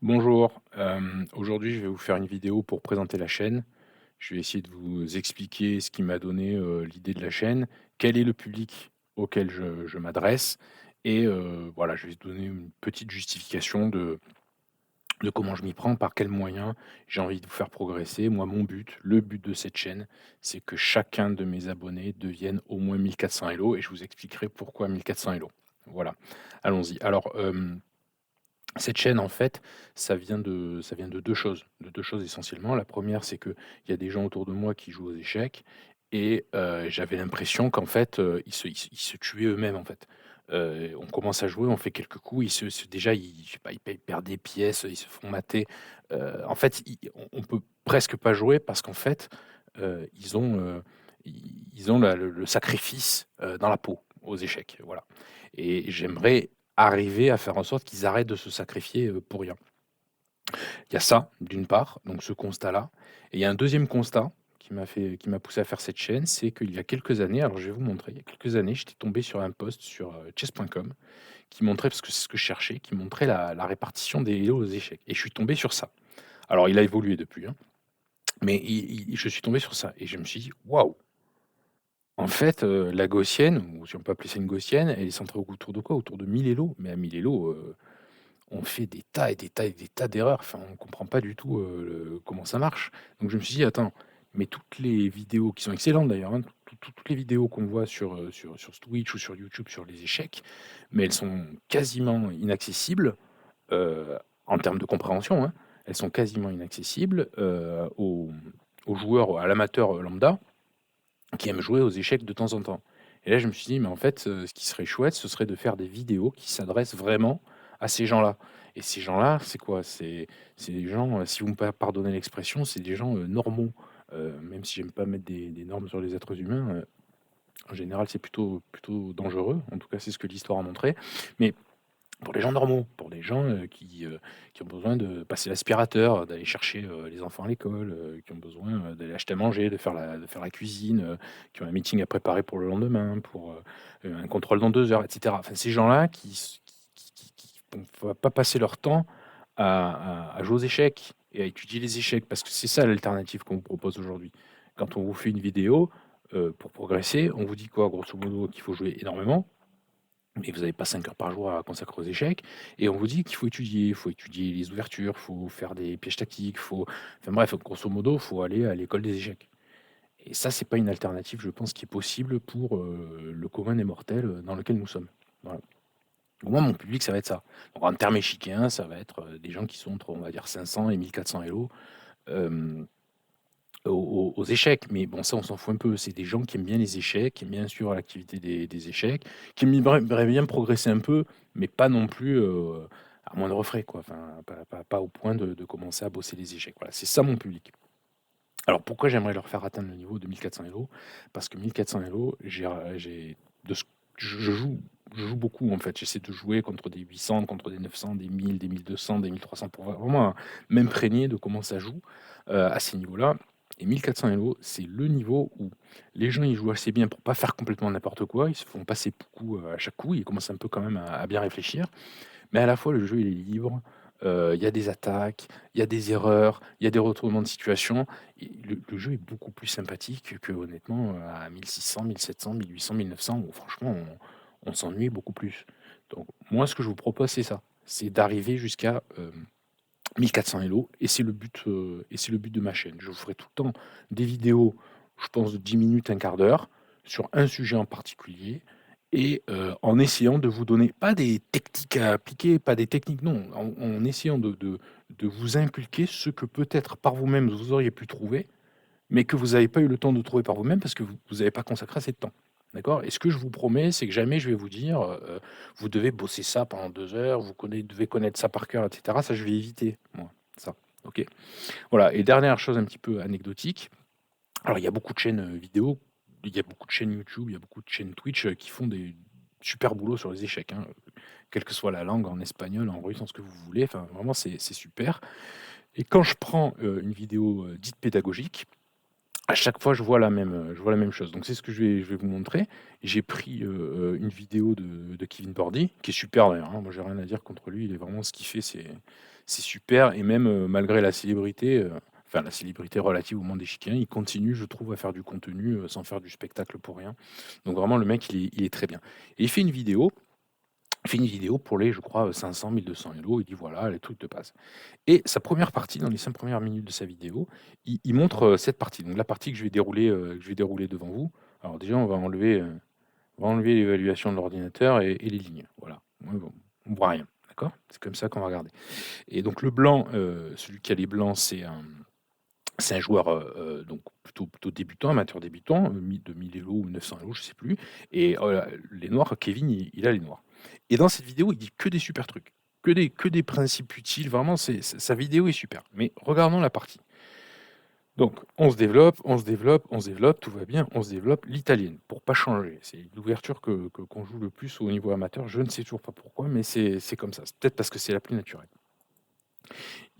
Bonjour, aujourd'hui je vais vous faire une vidéo pour présenter la chaîne. Je vais essayer de vous expliquer ce qui m'a donné, l'idée de la chaîne, quel est le public auquel je m'adresse et voilà, je vais donner une petite justification de comment je m'y prends, par quels moyens j'ai envie de vous faire progresser. Moi, mon but, le but de cette chaîne, c'est que chacun de mes abonnés devienne au moins 1 400 hello et je vous expliquerai pourquoi 1 400 hello. Voilà, allons-y. Alors, cette chaîne, en fait, ça vient de 2 choses essentiellement. La première, c'est qu'il y a des gens autour de moi qui jouent aux échecs et j'avais l'impression qu'en fait, ils se tuaient eux-mêmes, en fait. On commence à jouer, on fait quelques coups, déjà, ils je sais pas, ils perdent des pièces, ils se font mater. En fait, on peut presque pas jouer parce qu'en fait, ils ont le sacrifice, dans la peau, aux échecs, voilà, et j'aimerais arriver à faire en sorte qu'ils arrêtent de se sacrifier, pour rien. Il y a ça, d'une part, donc ce constat-là, et il y a un deuxième constat qui m'a poussé à faire cette chaîne, c'est qu'il y a quelques années, alors je vais vous montrer, il y a quelques années, j'étais tombé sur un post sur, chess.com qui montrait, parce que c'est ce que je cherchais, qui montrait la répartition des hellos aux échecs, et je suis tombé sur ça. Alors il a évolué depuis, hein, mais je suis tombé sur ça et je me suis dit: «Waouh!» En fait, la gaussienne, ou si on peut appeler ça une gaussienne, elle est centrée autour de quoi? Autour de 1000 hellos, mais à 1000 hellos, on fait des tas et des tas et des tas d'erreurs. Enfin, on comprend pas du tout, comment ça marche. Donc je me suis dit: «Attends, mais toutes les vidéos qui sont excellentes d'ailleurs, hein, toutes les vidéos qu'on voit sur Twitch ou sur YouTube sur les échecs, mais elles sont quasiment inaccessibles, heu, en termes de compréhension, hein. Elles sont quasiment inaccessibles, aux joueurs, à l'amateur, lambda qui aime jouer aux échecs de temps en temps.» Et là, je me suis dit: «Mais en fait, ce qui serait chouette, ce serait de faire des vidéos qui s'adressent vraiment à ces gens-là.» Et ces gens-là, c'est quoi? C'est des gens, si vous me pardonnez l'expression, c'est des gens, normaux. Même si j'aime pas mettre des normes sur les êtres humains, en général, c'est plutôt dangereux. En tout cas, c'est ce que l'histoire a montré. Mais pour les gens normaux, pour les gens, qui ont besoin de passer l'aspirateur, d'aller chercher, les enfants à l'école, qui ont besoin, d'aller acheter à manger, de faire la cuisine, qui ont un meeting à préparer pour le lendemain, pour, un contrôle dans 2 heures, et cetera. Enfin, ces gens-là qui vont pas passer leur temps à jouer aux échecs et à étudier les échecs, parce que c'est ça l'alternative qu'on vous propose aujourd'hui. Quand on vous fait une vidéo, pour progresser, on vous dit quoi? Grosso modo, qu'il faut jouer énormément, mais vous n'avez pas 5 heures par jour à consacrer aux échecs, et on vous dit qu'il faut étudier les ouvertures, il faut faire des pièges tactiques, enfin bref, grosso modo, il faut aller à l'école des échecs, et ça, c'est pas une alternative, je pense, qui est possible pour, le commun des mortels, dans lequel nous sommes. Voilà. Moi, mon public, ça va être ça. Donc en termes échiquiens, ça va être, des gens qui sont entre, on va dire, 500 et 1 400 hello, hem aux échecs, mais bon, ça, on s'en fout un peu. C'est des gens qui aiment bien les échecs, qui aiment bien suivre l'activité des échecs, qui aimeraient bien progresser un peu, mais pas non plus, à moindre frais, quoi. Enfin, pas au point de commencer à bosser les échecs. Voilà, c'est ça mon public. Alors pourquoi j'aimerais leur faire atteindre le niveau de 1 400 hello? Parce que 1 400 hello, j'ai de ce je joue beaucoup, en fait. J'essaie de jouer contre des 800, contre des 900, des 1000, des 1200, des 1300, pour vraiment m'imprégner de comment ça joue, à ces niveaux-là, et 1 400 hello, c'est le niveau où les gens, ils jouent assez bien pour pas faire complètement n'importe quoi. Ils se font passer beaucoup, à chaque coup. Ils commencent un peu quand même à bien réfléchir. Mais à la fois, le jeu, il est libre, il y a des attaques, il y a des erreurs, il y a des retournements de situation, et le jeu est beaucoup plus sympathique que, honnêtement, à 1600, 1700, 1800, 1900, où franchement on s'ennuie beaucoup plus. Donc moi, ce que je vous propose, c'est ça, c'est d'arriver jusqu'à, 1 400 hello, et c'est le but de ma chaîne. Je vous ferai tout le temps des vidéos, je pense de 10 minutes, un quart d'heure, sur un sujet en particulier, et en essayant de vous donner pas des techniques à appliquer, pas des techniques, non, en essayant de vous inculquer ce que peut-être par vous-même vous auriez pu trouver, mais que vous n'avez pas eu le temps de trouver par vous-même parce que vous avez pas consacré assez de temps. D'accord? Et ce que je vous promets, c'est que jamais je vais vous dire, «Vous devez bosser ça pendant 2 heures, devez connaître ça par cœur», et cetera. Ça, je vais éviter, moi, ça. OK? Voilà, et dernière chose un petit peu anecdotique, alors il y a beaucoup de chaînes, vidéo, il y a beaucoup de chaînes YouTube, il y a beaucoup de chaînes Twitch, qui font des super boulot sur les échecs, hein, quelle que soit la langue, en espagnol, en russe, en ce que vous voulez, enfin vraiment c'est super, et quand je prends, une vidéo, dite pédagogique, À chaque fois, je vois la même chose. Donc c'est ce que je vais vous montrer. J'ai pris, une vidéo de Kevin Bordy, qui est super d'ailleurs, hein. Moi, j'ai rien à dire contre lui. Il est vraiment ce qu'il fait, c'est super et même, malgré la célébrité, enfin la célébrité relative au monde des chiens, il continue, je trouve, à faire du contenu, sans faire du spectacle pour rien. Donc vraiment le mec, il est très bien et il fait une vidéo pour les, je crois, 500 000 200 000 €. Il dit: «Voilà, les trucs de base». Et sa première partie, dans les 5 premières minutes de sa vidéo, il montre, cette partie. Donc la partie que je vais dérouler devant vous. Alors déjà, on va enlever l'évaluation de l'ordinateur et les lignes. Voilà. Moi, bon, on voit rien, d'accord? C'est comme ça qu'on va regarder. Et donc le blanc, celui qui a les blancs, c'est un joueur, donc plutôt débutant, amateur débutant, de 1000 € ou 900 €, je sais plus. Et les noirs, Kevin, il a les noirs. Et dans cette vidéo, il dit que des super trucs, que des principes utiles. Vraiment, sa vidéo est super. Mais regardons la partie. Donc on se développe, on se développe, on se développe, tout va bien, on se développe. L'italienne, pour pas changer. C'est l'ouverture qu'on joue le plus au niveau amateur. Je ne sais toujours pas pourquoi, mais c'est comme ça. C'est peut-être parce que c'est la plus naturelle.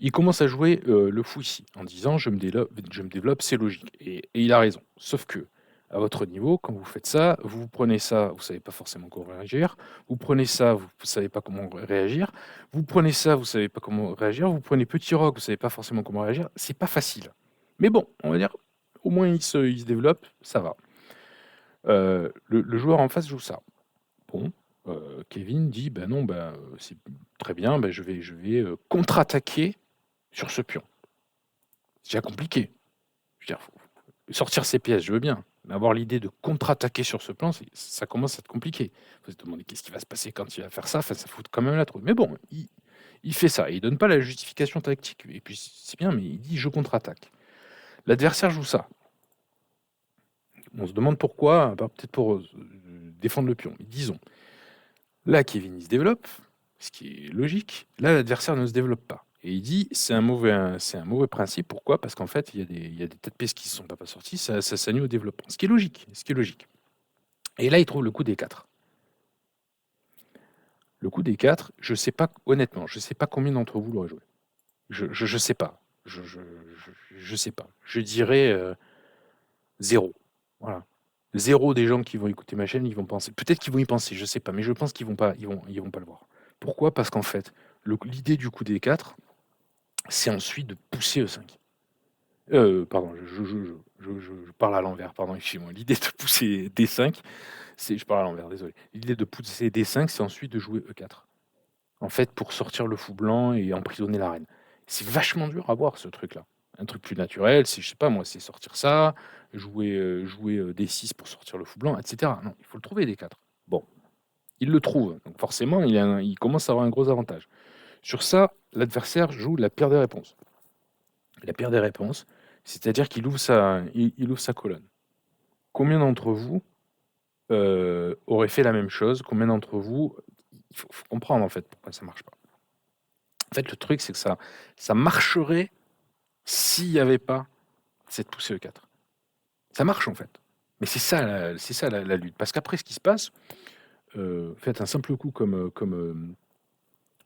Il commence à jouer, le fou ici, en disant: je me développe, c'est logique». Et il a raison. Sauf que à votre niveau, quand vous faites ça, vous prenez ça, vous savez pas forcément comment réagir. Vous prenez ça, vous savez pas comment réagir. Vous prenez ça, vous savez pas comment réagir. Vous prenez petit rock, vous savez pas forcément comment réagir. C'est pas facile. Mais bon, on va dire, au moins il se développe, ça va. Le joueur en face joue ça. Bon, Kevin dit: «Ben non, c'est très bien, je vais contre-attaquer sur ce pion». C'est déjà compliqué. Je veux dire, sortir ses pièces, je veux bien, mais avoir l'idée de contre-attaquer sur ce plan, ça commence à être compliqué. Faut se demander qu'est-ce qui va se passer quand il va faire ça? Enfin, ça fout quand même la trouille. Mais bon, il fait ça et il donne pas la justification tactique et puis c'est bien, mais il dit: «Je contre-attaque». L'adversaire joue ça. On se demande pourquoi, bah, peut-être pour, défendre le pion. Mais disons, là, Kevin, il se développe, ce qui est logique. Là, l'adversaire ne se développe pas. Et il dit: «C'est un mauvais principe». Pourquoi? Parce qu'en fait, il y a des tas de pièces qui ne sont pas sorties, ça nuit au développement. Ce qui est logique, ce qui est logique. Et là, il trouve le coup des 4. Le coup des 4, je sais pas, honnêtement, je sais pas combien d'entre vous l'auraient joué. Je sais pas. Je sais pas. Je dirais, 0. Voilà. 0 des gens qui vont écouter ma chaîne, ils vont penser, peut-être qu'ils vont y penser, je sais pas, mais je pense qu'ils vont pas le voir. Pourquoi? Parce qu'en fait, l'idée du coup des 4, c'est ensuite de pousser E5. Pardon, je parle à l'envers, pardon, excusez-moi. L'idée de pousser D5, je parle à l'envers, désolé. L'idée de pousser D5, c'est ensuite de jouer E4. En fait, pour sortir le fou blanc et emprisonner la reine. C'est vachement dur à voir ce truc-là. Un truc plus naturel, c'est, je sais pas moi, c'est sortir ça, jouer, D6 pour sortir le fou blanc, et cetera. Non, il faut le trouver D4. Bon, il le trouve, donc forcément, il commence à avoir un gros avantage. Sur ça, l'adversaire joue la pire des réponses. La pire des réponses, c'est-à-dire qu'il ouvre sa colonne. Combien d'entre vous, auraient fait la même chose? Combien d'entre vous, il faut comprendre en fait pourquoi ça marche pas. En fait, le truc, c'est que ça marcherait s'il n'y avait pas cette poussée E4. Ça marche en fait. Mais c'est ça la lutte. Parce qu'après, ce qui se passe, faites un simple coup comme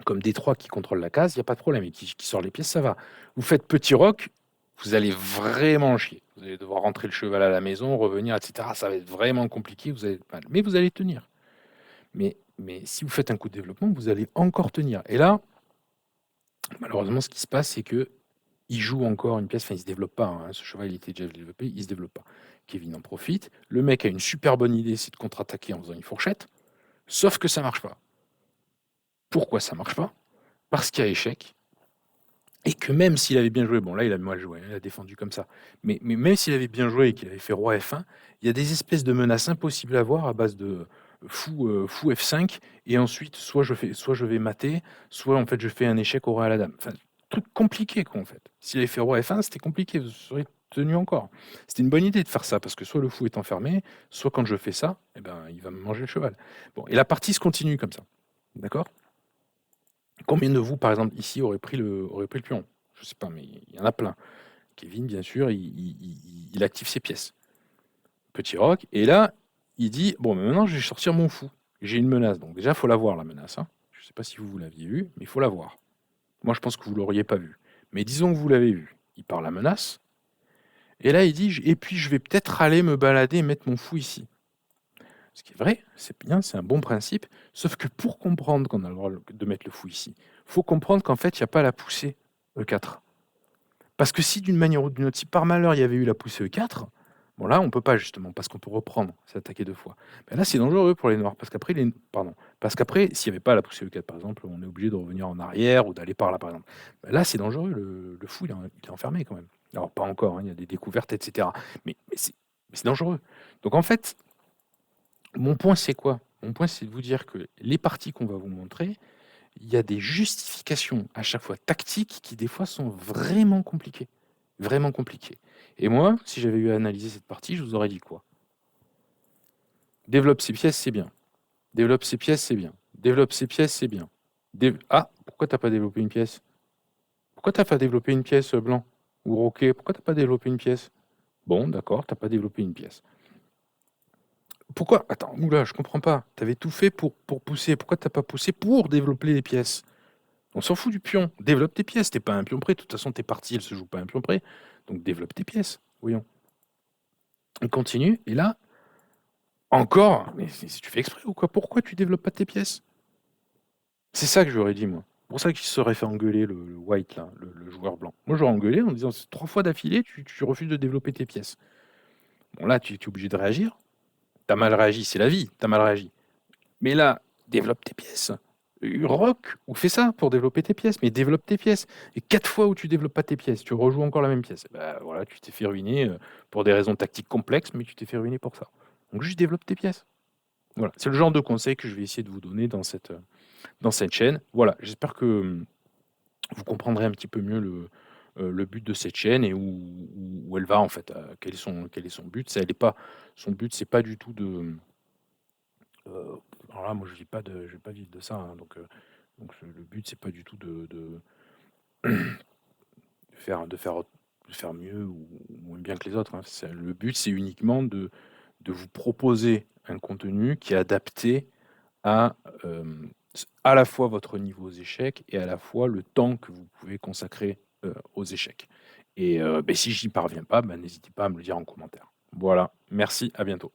D3 qui contrôle la case, il n'y a pas de problème. Et qui sort les pièces, ça va. Vous faites petit roc, vous allez vraiment chier. Vous allez devoir rentrer le cheval à la maison, revenir, etc. Ça va être vraiment compliqué, vous allez être mal. Mais vous allez tenir. Mais si vous faites un coup de développement, vous allez encore tenir. Et là, malheureusement, ce qui se passe, c'est que il joue encore une pièce, enfin il se développe pas, hein, ce cheval il était déjà développé, il se développe pas. Kevin en profite. Le mec a une super bonne idée, c'est de contre-attaquer en faisant une fourchette, sauf que ça marche pas. Pourquoi ça marche pas? Parce qu'il y a échec, et que même s'il avait bien joué, bon là il a mal joué, hein, il a défendu comme ça, mais même s'il avait bien joué et qu'il avait fait roi F1, il y a des espèces de menaces impossibles à voir à base de fou F5, et ensuite soit je vais mater, soit en fait je fais un échec au roi à la dame. Enfin, truc compliqué quoi en fait. S'il avait fait roi F1, c'était compliqué, vous seriez tenu encore. C'était une bonne idée de faire ça, parce que soit le fou est enfermé, soit quand je fais ça, eh ben, il va me manger le cheval. Bon, et la partie se continue comme ça. D'accord? Combien de vous, par exemple, ici, auraient pris le pion? Je sais pas, mais il y en a plein. Kevin, bien sûr, il active ses pièces. Petit roc, et là, il dit: «Bon, mais maintenant, je vais sortir mon fou. J'ai une menace». Donc déjà, il faut la voir, la menace, hein. Je ne sais pas si vous l'aviez vue, mais il faut la voir. Moi, je pense que vous ne l'auriez pas vue. Mais disons que vous l'avez vue. Il part la menace. Et là, il dit: «Et puis je vais peut-être aller me balader et mettre mon fou ici». Ce qui est vrai, c'est bien, c'est un bon principe, sauf que pour comprendre qu'on a le droit de mettre le fou ici, faut comprendre qu'en fait, il y a pas la poussée E4. Parce que si d'une manière ou d'une autre, si par malheur il y avait eu la poussée E4, bon là on peut pas justement, parce qu'on peut reprendre, s'attaquer 2 fois. Mais là c'est dangereux pour les noirs, parce qu'après parce qu'après s'il y avait pas la poussée E4 par exemple, on est obligé de revenir en arrière ou d'aller par là par exemple. Bah, là c'est dangereux, le fou il est enfermé quand même. Alors pas encore, hein, il y a des découvertes et cetera. Mais c'est dangereux. Donc en fait, mon point c'est quoi? Mon point c'est de vous dire que les parties qu'on va vous montrer, il y a des justifications à chaque fois tactiques qui des fois sont vraiment compliquées. Vraiment compliquées. Et moi, si j'avais eu à analyser cette partie, je vous aurais dit quoi? Développe ces pièces, c'est bien. Développe ces pièces, c'est bien. Développe ces pièces, c'est bien. Ah, pourquoi t'as pas développé une pièce? Pourquoi t'as pas développé une pièce blanc? Ou roquet? Pourquoi t'as pas développé une pièce? Bon, d'accord, t'as pas développé une pièce. Pourquoi? Attends, oula, je comprends pas. T'avais tout fait pour pousser. Pourquoi t'as pas poussé pour développer les pièces? On s'en fout du pion. Développe tes pièces. T'es pas un pion près. De toute façon, tes parties, elles se jouent pas un pion près. Donc développe tes pièces. Voyons. On continue. Et là, encore. Mais si tu fais exprès ou quoi? Pourquoi tu développes pas tes pièces? C'est ça que j'aurais dit, moi. C'est pour ça qu'il se serait fait engueuler le white, là, le joueur blanc. Moi, j'aurais engueulé en disant 3 fois d'affilée, tu refuses de développer tes pièces. Bon, là, tu es obligé de réagir. T'as mal réagi, c'est la vie. T'as mal réagi. Mais là, développe tes pièces. Rock ou fais ça pour développer tes pièces, mais développe tes pièces. Et 4 fois où tu développes pas tes pièces, tu rejoues encore la même pièce. Et bah, voilà, tu t'es fait ruiner pour des raisons tactiques complexes, mais tu t'es fait ruiner pour ça. Donc juste développe tes pièces. Voilà, c'est le genre de conseil que je vais essayer de vous donner dans cette chaîne. Voilà, j'espère que vous comprendrez un petit peu mieux le but de cette chaîne et où elle va en fait, quel est son but. Ça, elle est pas, son but, c'est pas du tout de. Alors là, moi, je vais pas vivre de ça, hein, donc le but, c'est pas du tout de faire mieux ou moins bien que les autres, hein. Le but, c'est uniquement de vous proposer un contenu qui est adapté à, à la fois votre niveau aux échecs et à la fois le temps que vous pouvez consacrer aux échecs. Et ben, si j'y parviens pas, ben, n'hésitez pas à me le dire en commentaire. Voilà, merci, à bientôt.